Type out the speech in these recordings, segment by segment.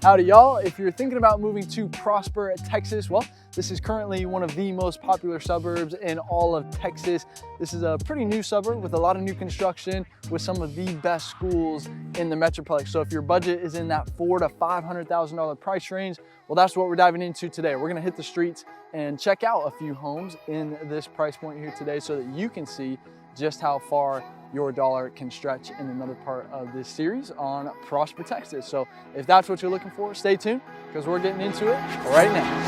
Howdy y'all, if you're thinking about moving to Prosper, Texas, well, this is currently one of the most popular suburbs in all of Texas. This is a pretty new suburb with a lot of new construction with some of the best schools in the Metroplex. So if your budget is in that $400,000 to $500,000 price range, well, that's what we're diving into today. We're gonna hit the streets and check out a few homes in this price point here today so that you can see just how far your dollar can stretch in another part of this series on Prosper, Texas. So if that's what you're looking for, stay tuned because we're getting into it right now.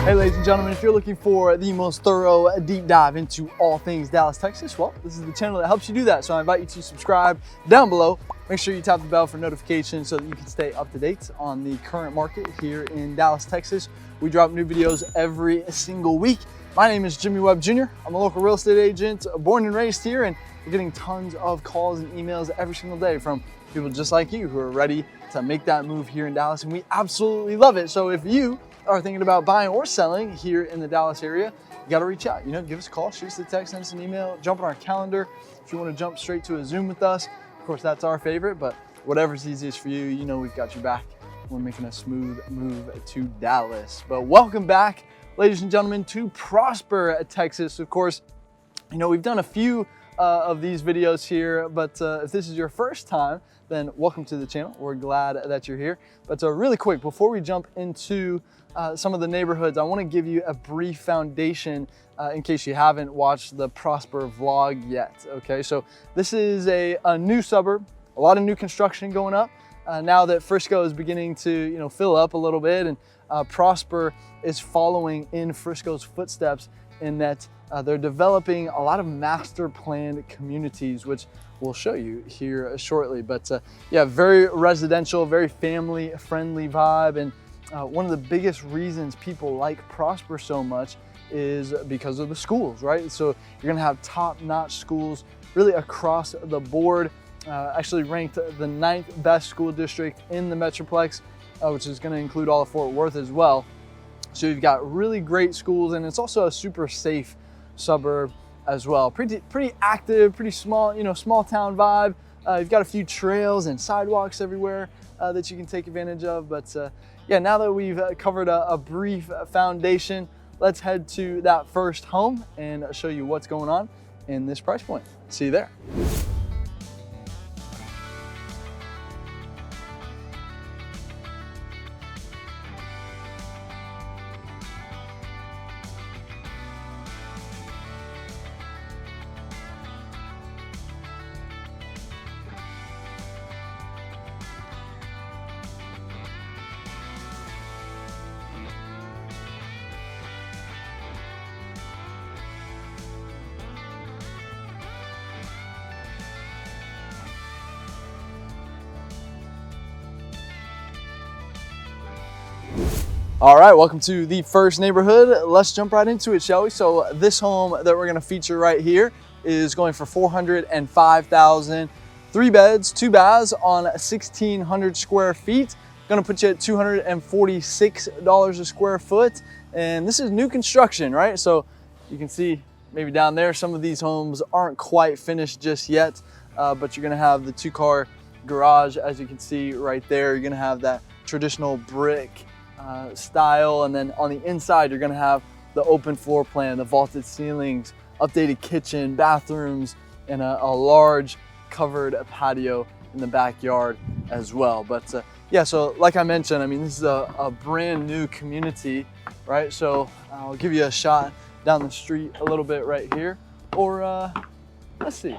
Hey ladies and gentlemen, if you're looking for the most thorough deep dive into all things Dallas, Texas, well, this is the channel that helps you do that. So I invite you to subscribe down below. Make sure you tap the bell for notifications so that you can stay up to date on the current market here in Dallas, Texas. We drop new videos every single week. My name is Jimmy Webb Jr. I'm a local real estate agent, born and raised here, and we're getting tons of calls and emails every single day from people just like you who are ready to make that move here in Dallas, and we absolutely love it. So if you are thinking about buying or selling here in the Dallas area, you got to reach out. Give us a call, shoot us a text, send us an email, jump on our calendar. If you want to jump straight to a Zoom with us, of course, that's our favorite, but whatever's easiest for you, we've got your back. We're making a smooth move to Dallas. But welcome back, ladies and gentlemen, to Prosper, Texas. Of course, we've done a few of these videos here, but if this is your first time, then welcome to the channel. We're glad that you're here. But really quick, before we jump into some of the neighborhoods, I want to give you a brief foundation in case you haven't watched the Prosper vlog yet. Okay, so this is a new suburb, a lot of new construction going up now that Frisco is beginning to fill up a little bit, and Prosper is following in Frisco's footsteps in that they're developing a lot of master planned communities, which we'll show you here shortly. But yeah, very residential, very family friendly vibe. And one of the biggest reasons people like Prosper so much is because of the schools, right? So you're gonna have top-notch schools really across the board. Actually ranked the 9th best school district in the Metroplex, which is gonna include all of Fort Worth as well. So you've got really great schools, and it's also a super safe suburb as well. Pretty active, pretty small, small town vibe. You've got a few trails and sidewalks everywhere that you can take advantage of. But yeah, now that we've covered a brief foundation, let's head to that first home and show you what's going on in this price point. See you there. All right, welcome to the first neighborhood. Let's jump right into it, shall we? So this home that we're gonna feature right here is going for $405,000, 3 beds, 2 baths on 1,600 square feet. Gonna put you at $246 a square foot. And this is new construction, right? So you can see maybe down there, some of these homes aren't quite finished just yet, but you're gonna have the 2-car garage, as you can see right there. You're gonna have that traditional brick style, and then on the inside you're going to have the open floor plan, the vaulted ceilings, updated kitchen, bathrooms, and a large covered patio in the backyard as well. But yeah, so like I mentioned, this is a brand new community, right? So I'll give you a shot down the street a little bit right here, or let's see,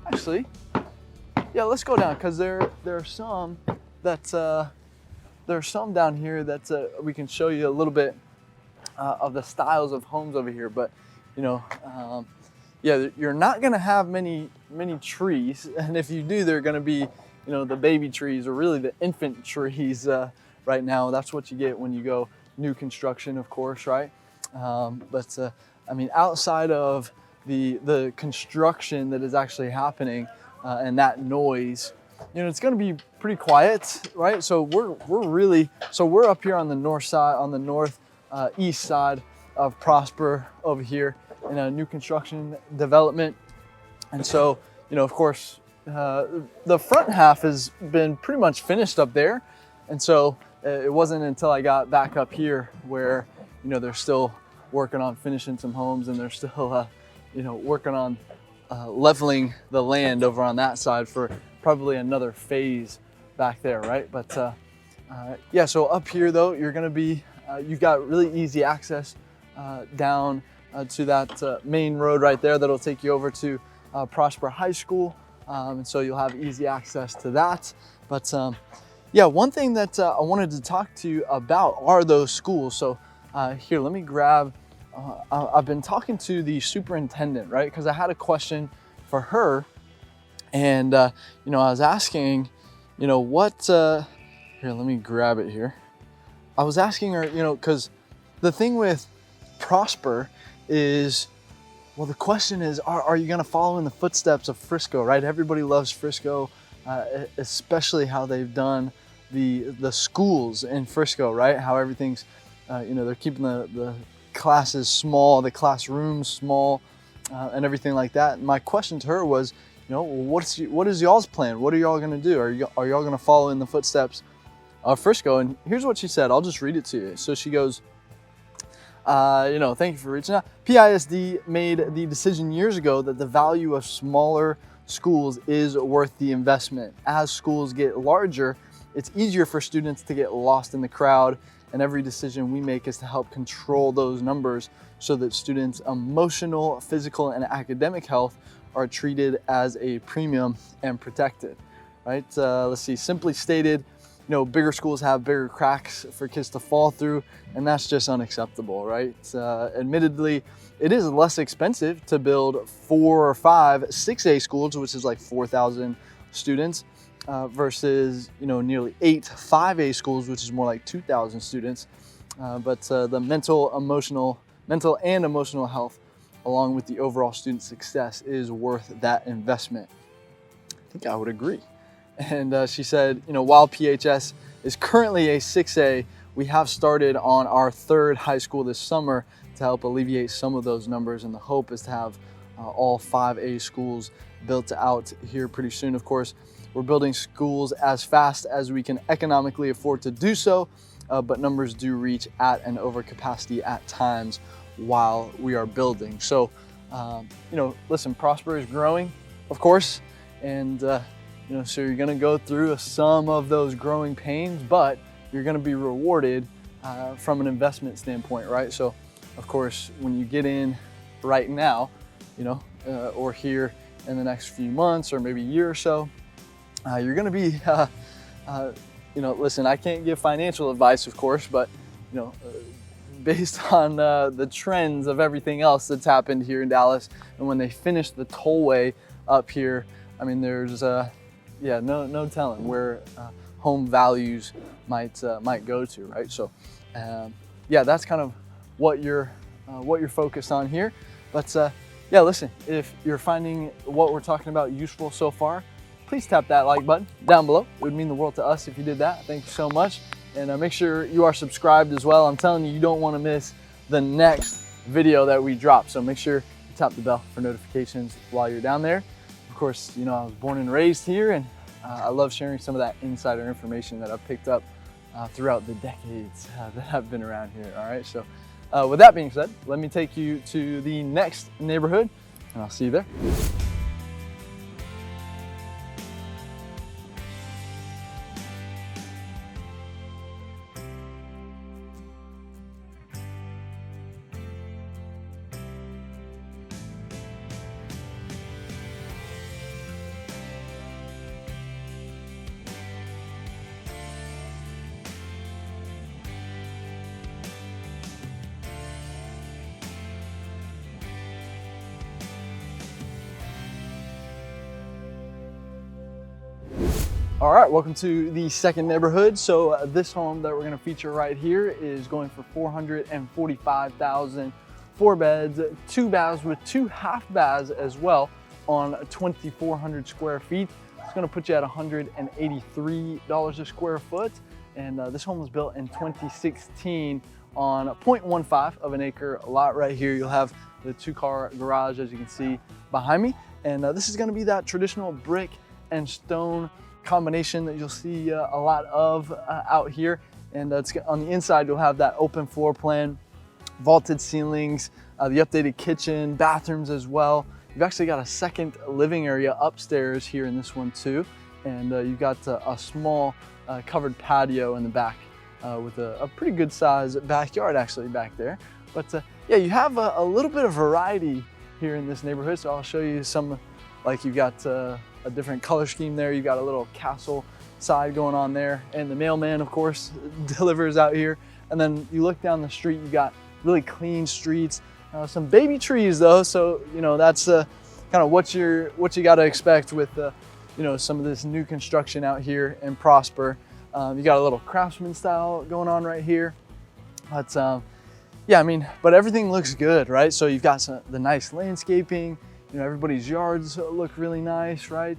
actually, yeah, let's go down, because there are some that there's some down here that we can show you a little bit of the styles of homes over here. But yeah, you're not gonna have many trees, and if you do, they're gonna be the baby trees, or really the infant trees right now. That's what you get when you go new construction, of course, right? But outside of the construction that is actually happening and that noise, it's going to be pretty quiet, right? So we're up here on the north side, on the north east side of Prosper over here, in a new construction development. And so, of course, the front half has been pretty much finished up there. And so it wasn't until I got back up here where, they're still working on finishing some homes, and they're still, working on leveling the land over on that side for probably another phase back there, right? But yeah, so up here though, you're gonna be, you've got really easy access down to that main road right there that'll take you over to Prosper High School. And so you'll have easy access to that. But yeah, one thing that I wanted to talk to you about are those schools. So here, let me grab, I've been talking to the superintendent, right? Because I had a question for her, and I was asking, what, here, let me grab it here. I was asking her, because the thing with Prosper is, well, the question is, are you going to follow in the footsteps of Frisco, right? Everybody loves Frisco, especially how they've done the schools in Frisco, right? How everything's, they're keeping the classes small, the classrooms small, and everything like that. And my question to her was, what is y'all's plan? What are y'all going to do? Are y'all going to follow in the footsteps of Frisco? And here's what she said. I'll just read it to you. So she goes, thank you for reaching out. PISD made the decision years ago that the value of smaller schools is worth the investment. As schools get larger, it's easier for students to get lost in the crowd, and every decision we make is to help control those numbers so that students' emotional, physical, and academic health are treated as a premium and protected, right? Let's see, simply stated, bigger schools have bigger cracks for kids to fall through, and that's just unacceptable, right? Admittedly, it is less expensive to build 4 or 5 6A schools, which is like 4,000 students, versus, nearly 8 5A schools, which is more like 2,000 students. But the mental and emotional health, along with the overall student success, is worth that investment. I think I would agree. And she said, while PHS is currently a 6A, we have started on our 3rd high school this summer to help alleviate some of those numbers. And the hope is to have all 5A schools built out here pretty soon. Of course, we're building schools as fast as we can economically afford to do so, but numbers do reach at and over capacity at times while we are building. So, listen, Prosper is growing, of course, and so you're gonna go through some of those growing pains, but you're gonna be rewarded from an investment standpoint, right? So, of course, when you get in right now, or here in the next few months or maybe a year or so, you're gonna be, listen, I can't give financial advice, of course, but, based on the trends of everything else that's happened here in Dallas, and when they finish the tollway up here, I mean, there's, no telling where home values might go to, right? So, yeah, that's kind of what you're focused on here. But yeah, listen, if you're finding what we're talking about useful so far, please tap that like button down below. It would mean the world to us if you did that. Thank you so much. And make sure you are subscribed as well. I'm telling you, you don't want to miss the next video that we drop. So make sure you tap the bell for notifications while you're down there. Of course, I was born and raised here, and I love sharing some of that insider information that I've picked up throughout the decades that I've been around here. All right, so with that being said, let me take you to the next neighborhood, and I'll see you there. All right, welcome to the second neighborhood. So this home that we're gonna feature right here is going for $445,000, 4 beds, 2 baths with 2 half baths as well on 2,400 square feet. It's gonna put you at $183 a square foot. And this home was built in 2016 on 0.15 of an acre lot right here. You'll have the 2-car garage, as you can see behind me. And this is gonna be that traditional brick and stone combination that you'll see a lot of out here. And it's on the inside, you'll have that open floor plan, vaulted ceilings, the updated kitchen, bathrooms as well. You've actually got a second living area upstairs here in this one too. And you've got a small covered patio in the back with a pretty good size backyard actually back there. But yeah, you have a little bit of variety here in this neighborhood. So I'll show you some, like you've got a different color scheme there. You've got a little castle side going on there. And the mailman, of course, delivers out here. And then you look down the street, you got really clean streets, some baby trees though. So, you know, that's kind of what you got to expect with, you know, some of this new construction out here in Prosper. You got a little craftsman style going on right here. But yeah, I mean, but everything looks good, right? So you've got the nice landscaping, you know, everybody's yards look really nice, right?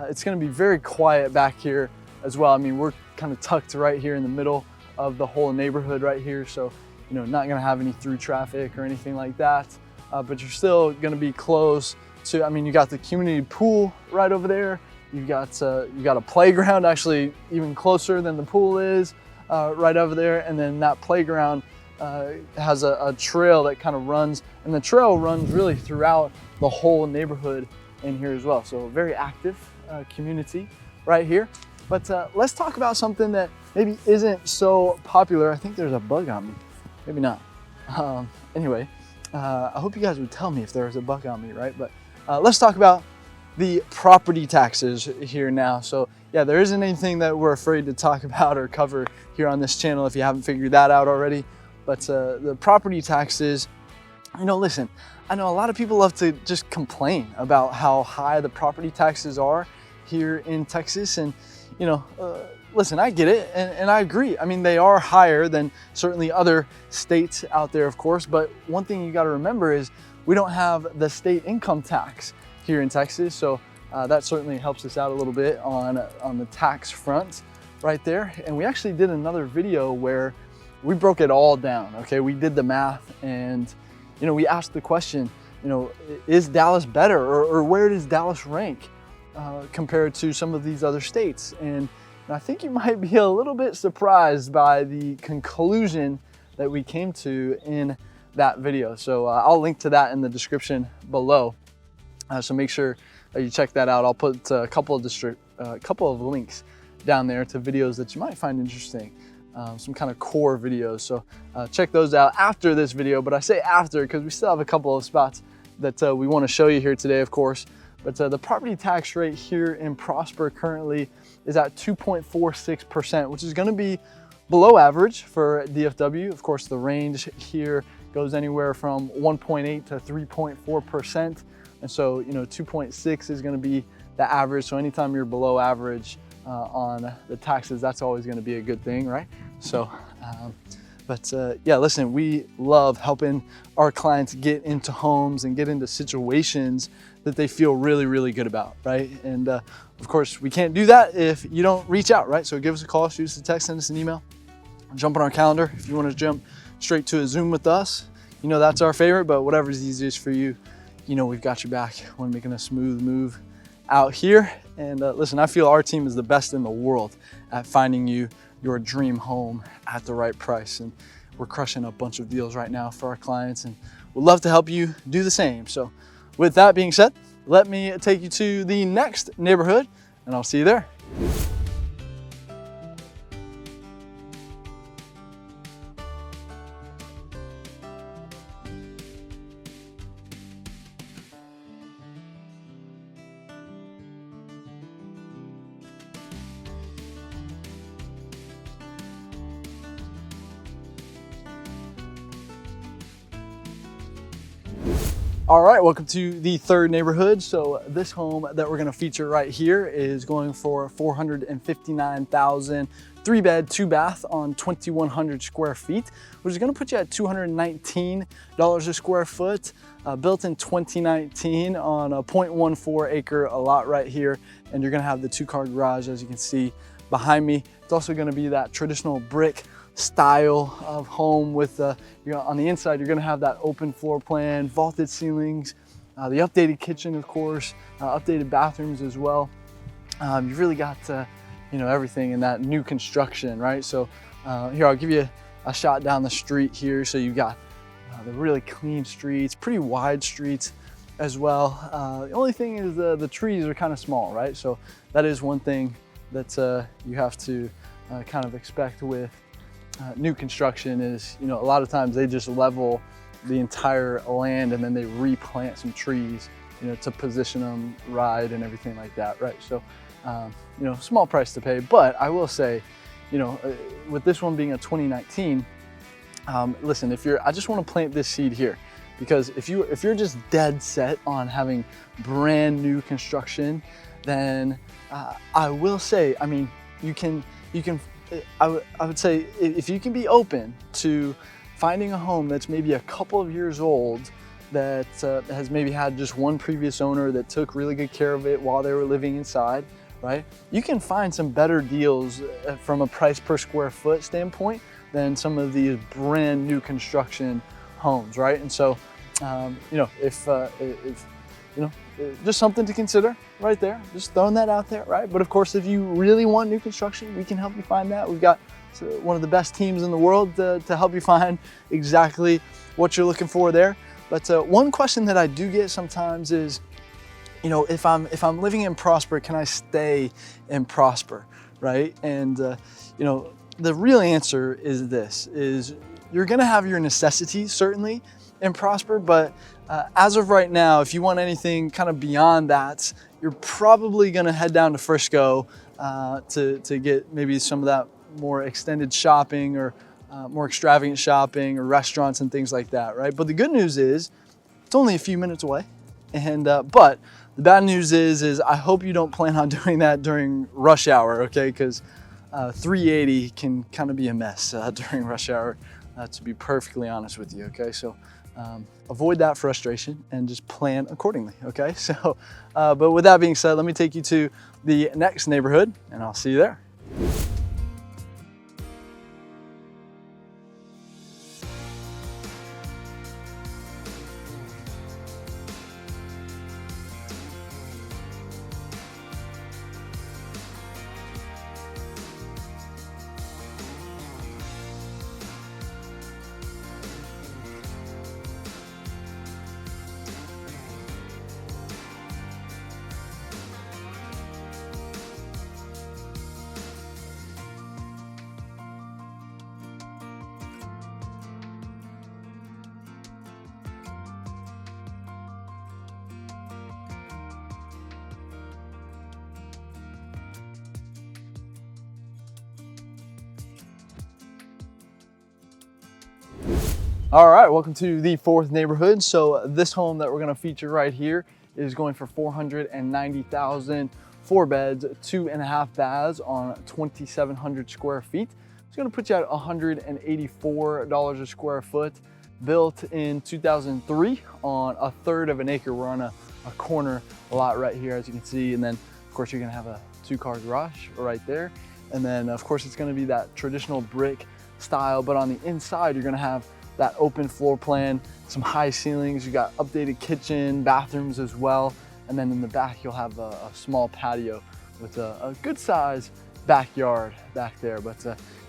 It's gonna be very quiet back here as well. I mean, we're kind of tucked right here in the middle of the whole neighborhood right here. So, you know, not gonna have any through traffic or anything like that, but you're still gonna be close to, I mean, you got the community pool right over there. You got a playground actually even closer than the pool is right over there. And then that playground has a trail that kind of runs, and the trail runs really throughout the whole neighborhood in here as well. So a very active community right here. But let's talk about something that maybe isn't so popular. I think there's a bug on me, maybe not. Anyway, I hope you guys would tell me if there was a bug on me, right? But let's talk about the property taxes here now. So yeah, there isn't anything that we're afraid to talk about or cover here on this channel if you haven't figured that out already. But the property taxes, you know, listen, I know a lot of people love to just complain about how high the property taxes are here in Texas. And, you know, listen, I get it and I agree. I mean, they are higher than certainly other states out there, of course. But one thing you got to remember is we don't have the state income tax here in Texas. So that certainly helps us out a little bit on the tax front right there. And we actually did another video where we broke it all down, okay? We did the math and, you know, we asked the question, you know, is Dallas better or where does Dallas rank compared to some of these other states? And I think you might be a little bit surprised by the conclusion that we came to in that video. So I'll link to that in the description below. So make sure you check that out. I'll put a couple of links down there to videos that you might find interesting, some kind of core videos. So check those out after this video, but I say after because we still have a couple of spots that we want to show you here today, of course. But the property tax rate here in Prosper currently is at 2.46%, which is going to be below average for DFW. Of course, the range here goes anywhere from 1.8 to 3.4%. And so, you know, 2.6 is going to be the average. So anytime you're below average on the taxes, that's always going to be a good thing, right? So, yeah, listen, we love helping our clients get into homes and get into situations that they feel really, really good about, right? And of course, we can't do that if you don't reach out, right? So give us a call, shoot us a text, send us an email, jump on our calendar. If you want to jump straight to a Zoom with us, you know, that's our favorite, but whatever's easiest for you, you know, we've got your back when making a smooth move out here. And listen, I feel our team is the best in the world at finding you your dream home at the right price. And we're crushing a bunch of deals right now for our clients and we'd love to help you do the same. So with that being said, let me take you to the next neighborhood and I'll see you there. All right, welcome to the third neighborhood. So this home that we're gonna feature right here is going for $459,000, 3-bed, 2-bath on 2,100 square feet, which is gonna put you at $219 a square foot, built in 2019 on a 0.14 acre lot right here. And you're gonna have the 2-car garage, as you can see behind me. It's also gonna be that traditional brick style of home with, on the inside, you're gonna have that open floor plan, vaulted ceilings, the updated kitchen, of course, updated bathrooms as well. You've really got, everything in that new construction, right? So here, I'll give you a shot down the street here. So you've got the really clean streets, pretty wide streets as well. The only thing is the trees are kind of small, right? So that is one thing that you have to kind of expect with new construction is, a lot of times they just level the entire land and then they replant some trees, to position them right and everything like that, right? So, small price to pay, but I will say, with this one being a 2019, listen, I just want to plant this seed here, because if you're just dead set on having brand new construction, then I will say, I mean, I would say if you can be open to finding a home that's maybe a couple of years old, that has maybe had just one previous owner that took really good care of it while they were living inside, right? You can find some better deals from a price per square foot standpoint than some of these brand new construction homes, right? And so, if just something to consider right there, just throwing that out there, right? But of course, if you really want new construction, we can help you find that. We've got one of the best teams in the world to help you find exactly what you're looking for there. But one question that I do get sometimes is, if I'm living in Prosper, can I stay in Prosper, right? And the real answer is this: you're gonna have your necessities certainly in Prosper, but as of right now, if you want anything kind of beyond that, you're probably gonna head down to Frisco to get maybe some of that more extended shopping or more extravagant shopping or restaurants and things like that, right? But the good news is it's only a few minutes away, and but the bad news is I hope you don't plan on doing that during rush hour, okay? Because 380 can kind of be a mess during rush hour, to be perfectly honest with you, okay? So avoid that frustration and just plan accordingly, okay? So, but with that being said, let me take you to the next neighborhood and I'll see you there. All right, welcome to the fourth neighborhood. So this home that we're gonna feature right here is going for $490,000, 4 beds, 2.5 baths on 2,700 square feet. It's gonna put you at $184 a square foot, built in 2003 on 1/3 of an acre. We're on a corner lot right here, as you can see. And then of course you're gonna have a 2-car garage right there. And then of course it's gonna be that traditional brick style, but on the inside you're gonna have that open floor plan, some high ceilings. You got updated kitchen, bathrooms as well. And then in the back, you'll have a small patio with a good size backyard back there. But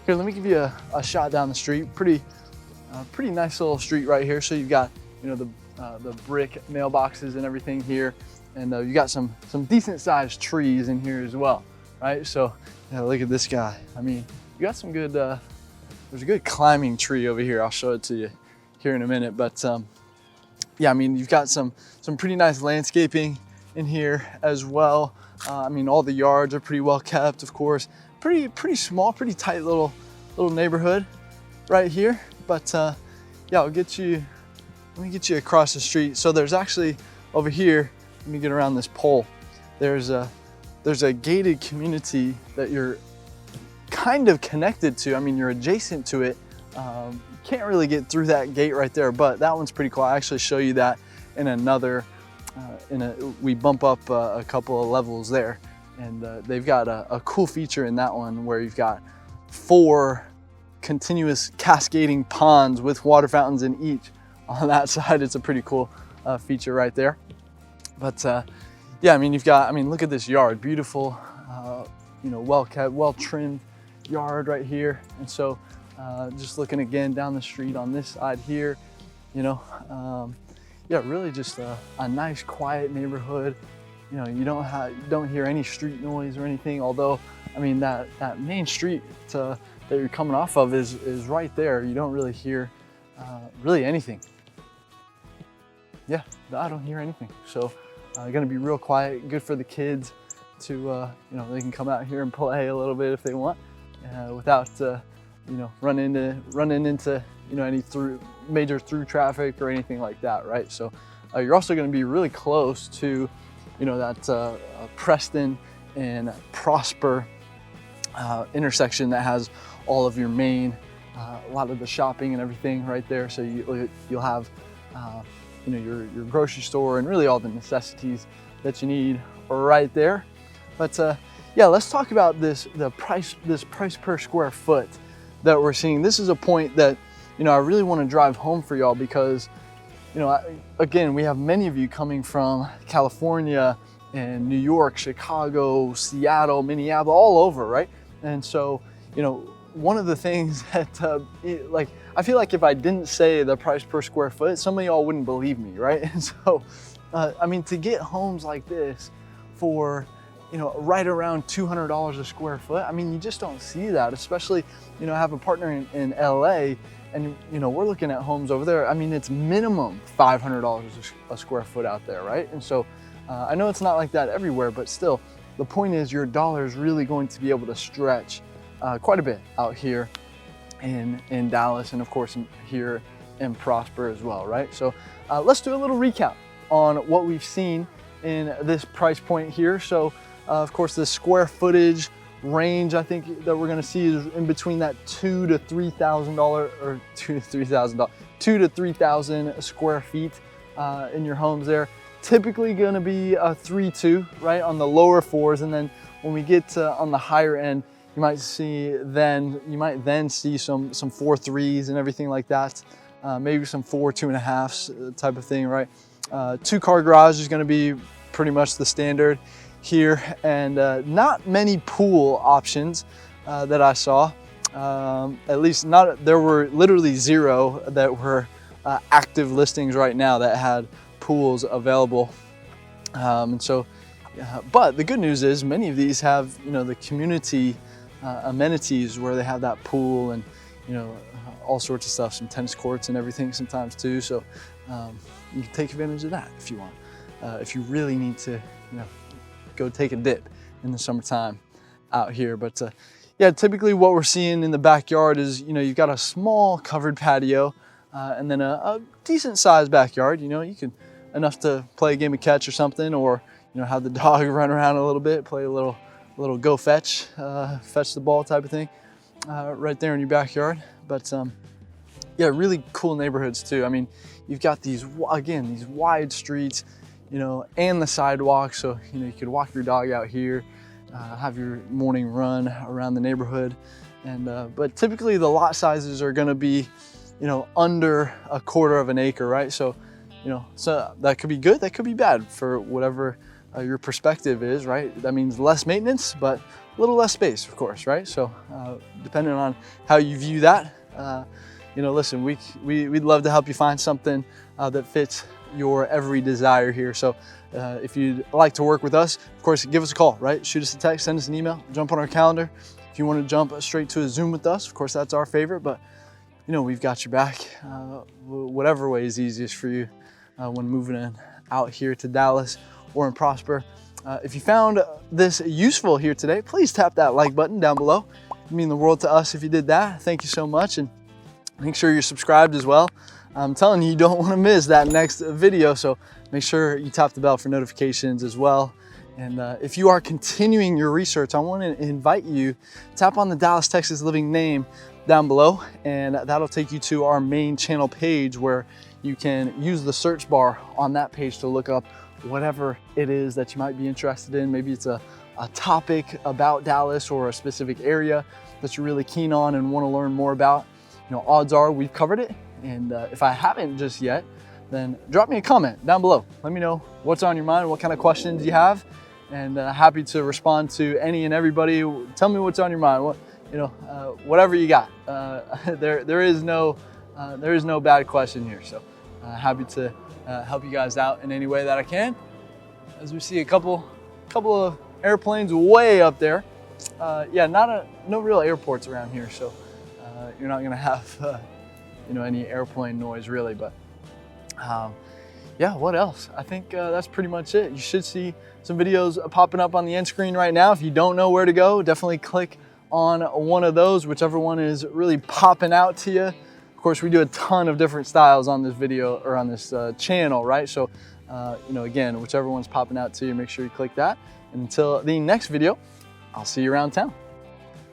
here, let me give you a shot down the street. Pretty nice little street right here. So you've got, the brick mailboxes and everything here. And you got some decent sized trees in here as well, right? So look at this guy. I mean, you got some good, there's a good climbing tree over here. I'll show it to you here in a minute. But yeah, I mean, you've got some pretty nice landscaping in here as well. I mean, all the yards are pretty well kept, of course. Pretty small, pretty tight little neighborhood right here. But yeah, let me get you across the street. So there's actually over here, let me get around this pole. There's a gated community that you're kind of connected to. I mean, you're adjacent to it. Can't really get through that gate right there, but that one's pretty cool. I actually show you that in another, we bump up a couple of levels there, and they've got a cool feature in that one where you've got 4 continuous cascading ponds with water fountains in each. On that side, it's a pretty cool feature right there. But yeah, I mean, you've got, I mean, look at this yard, beautiful, you know, well kept, well trimmed yard right here. And so just looking again down the street on this side here, you know, yeah, really just a nice quiet neighborhood. You know, you don't hear any street noise or anything, although I mean that main street that you're coming off of is right there. You don't really hear really anything. Yeah, I don't hear anything. So gonna be real quiet, good for the kids to you know, they can come out here and play a little bit if they want without you know, running into you know, any major through traffic or anything like that, right? So you're also going to be really close to, you know, that Preston and Prosper intersection that has all of your main, a lot of the shopping and everything right there. So you'll have, you know, your grocery store and really all the necessities that you need right there. But yeah, let's talk about this price per square foot that we're seeing. This is a point that, you know, I really want to drive home for y'all because, you know, again, we have many of you coming from California and New York, Chicago, Seattle, Minneapolis, all over, right? And so, you know, one of the things that, like, I feel like if I didn't say the price per square foot, some of y'all wouldn't believe me, right? And so, I mean, to get homes like this for, you know, right around $200 a square foot, I mean, you just don't see that, especially, you know, I have a partner in LA, and, you know, we're looking at homes over there. I mean, it's minimum $500 a square foot out there, right? And so I know it's not like that everywhere, but still, the point is your dollar is really going to be able to stretch quite a bit out here in Dallas, and of course here in Prosper as well, right? So let's do a little recap on what we've seen in this price point here. So of course, the square footage range I think that we're going to see is in between that $2,000 to $3,000 or $2,000 to 3,000 square feet in your homes there. Typically going to be a 3.2, right, on the lower floors, and then when we get on the higher end, you might then see some 4.3s and everything like that. Maybe some 2.5s type of thing, right? 2-car garage is going to be pretty much the standard here, and not many pool options that I saw. At least not, there were literally 0 that were active listings right now that had pools available. And so, but the good news is many of these have, you know, the community amenities where they have that pool and, you know, all sorts of stuff, some tennis courts and everything sometimes too. So you can take advantage of that if you want. If you really need to, you know, go take a dip in the summertime out here. But yeah, typically what we're seeing in the backyard is, you know, you've got a small covered patio and then a decent sized backyard. You know, you can enough to play a game of catch or something, or, you know, have the dog run around a little bit, play a little go fetch, fetch the ball type of thing right there in your backyard. But yeah, really cool neighborhoods too. I mean, you've got these wide streets, you know, and the sidewalk. So, you know, you could walk your dog out here, have your morning run around the neighborhood. And, but typically the lot sizes are gonna be, you know, under 1/4 of an acre, right? So, you know, so that could be good, that could be bad for whatever your perspective is, right? That means less maintenance, but a little less space, of course, right? So depending on how you view that, you know, listen, we'd love to help you find something that fits your every desire here. So if you'd like to work with us, of course, give us a call, right? Shoot us a text, send us an email, jump on our calendar. If you want to jump straight to a Zoom with us, of course, that's our favorite, but, you know, we've got your back, whatever way is easiest for you when moving in out here to Dallas or in Prosper. If you found this useful here today, please tap that like button down below. It'd mean the world to us if you did that. Thank you so much, and make sure you're subscribed as well. I'm telling you, you don't want to miss that next video, so make sure you tap the bell for notifications as well. And if you are continuing your research, I want to invite you, tap on the Dallas, Texas Living name down below, and that'll take you to our main channel page where you can use the search bar on that page to look up whatever it is that you might be interested in. Maybe it's a a topic about Dallas or a specific area that you're really keen on and want to learn more about, you know, odds are we've covered it. And if I haven't just yet, then drop me a comment down below. Let me know what's on your mind, what kind of questions you have, and happy to respond to any and everybody. Tell me what's on your mind. What, you know, whatever you got. There is no bad question here. So happy to help you guys out in any way that I can. As we see a couple of airplanes way up there. Yeah, no real airports around here, so you're not gonna have you know, any airplane noise really. But yeah, what else? I think that's pretty much it. You should see some videos popping up on the end screen right now. If you don't know where to go, definitely click on one of those, whichever one is really popping out to you. Of course, we do a ton of different styles on this video or on this channel, right? So, you know, again, whichever one's popping out to you, make sure you click that. And until the next video, I'll see you around town.